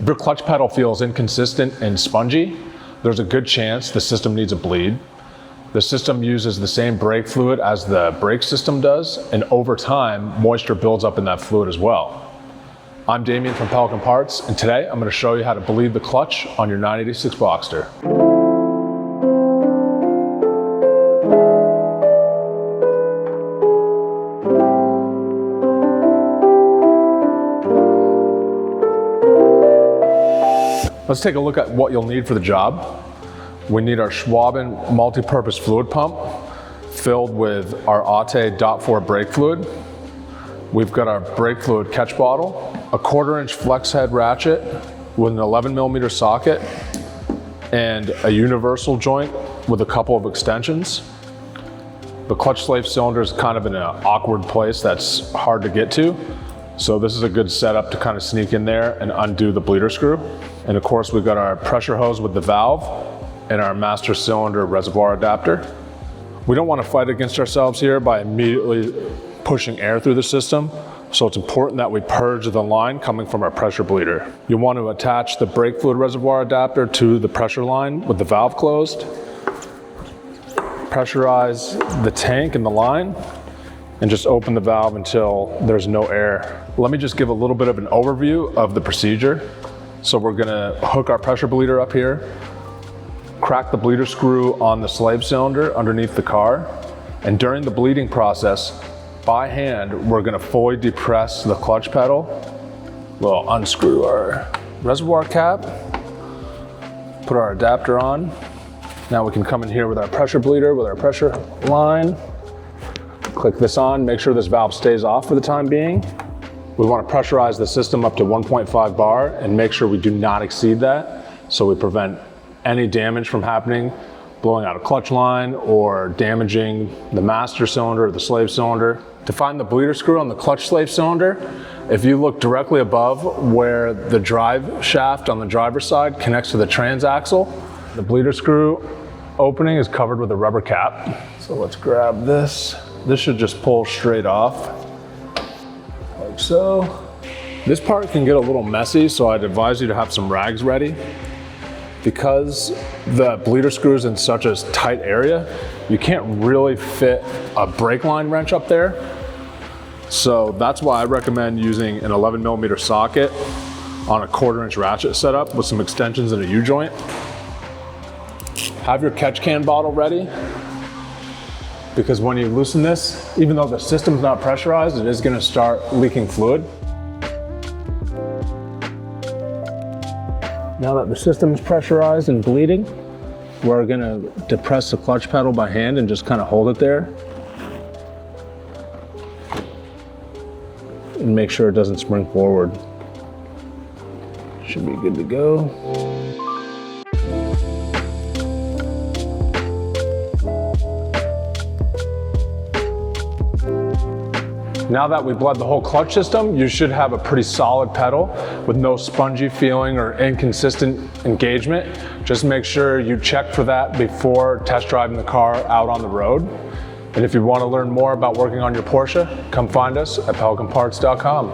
your clutch pedal feels inconsistent and spongy, there's a good chance the system needs a bleed. The system uses the same brake fluid as the brake system does, and over time, moisture builds up in that fluid as well. I'm Damien from Pelican Parts, and today I'm going to show you how to bleed the clutch on your 986 Boxster. Let's take a look at what you'll need for the job. We need our Schwaben multi-purpose fluid pump filled with our Aute .4 brake fluid. We've got our brake fluid catch bottle, a 1/4-inch flex head ratchet with an 11mm socket, and a universal joint with a couple of extensions. The clutch slave cylinder is kind of in an awkward place that's hard to get to. So this is a good setup to kind of sneak in there and undo the bleeder screw. And of course, we've got our pressure hose with the valve and our master cylinder reservoir adapter. We don't want to fight against ourselves here by immediately pushing air through the system. So it's important that we purge the line coming from our pressure bleeder. You want to attach the brake fluid reservoir adapter to the pressure line with the valve closed. Pressurize the tank and the line, and just open the valve until there's no air. Let me just give a little bit of an overview of the procedure. So we're gonna hook our pressure bleeder up here, crack the bleeder screw on the slave cylinder underneath the car, and during the bleeding process, by hand, we're gonna fully depress the clutch pedal. We'll unscrew our reservoir cap, put our adapter on. Now we can come in here with our pressure bleeder, with our pressure line. Click this on, make sure this valve stays off for the time being. We want to pressurize the system up to 1.5 bar and make sure we do not exceed that, so we prevent any damage from happening, blowing out a clutch line or damaging the master cylinder or the slave cylinder. To find the bleeder screw on the clutch slave cylinder, if you look directly above where the drive shaft on the driver's side connects to the transaxle, the bleeder screw opening is covered with a rubber cap. So let's grab this. This should just pull straight off, like so. This part can get a little messy, so I'd advise you to have some rags ready. Because the bleeder screw is in such a tight area, you can't really fit a brake line wrench up there. So that's why I recommend using an 11mm socket on a 1/4-inch ratchet setup with some extensions and a U-joint. Have your catch can bottle ready, because when you loosen this, even though the system's not pressurized, it is gonna start leaking fluid. Now that the system's pressurized and bleeding, we're gonna depress the clutch pedal by hand and just kind of hold it there. And make sure it doesn't spring forward. Should be good to go. Now that we've bled the whole clutch system, you should have a pretty solid pedal with no spongy feeling or inconsistent engagement. Just make sure you check for that before test driving the car out on the road. And if you want to learn more about working on your Porsche, come find us at pelicanparts.com.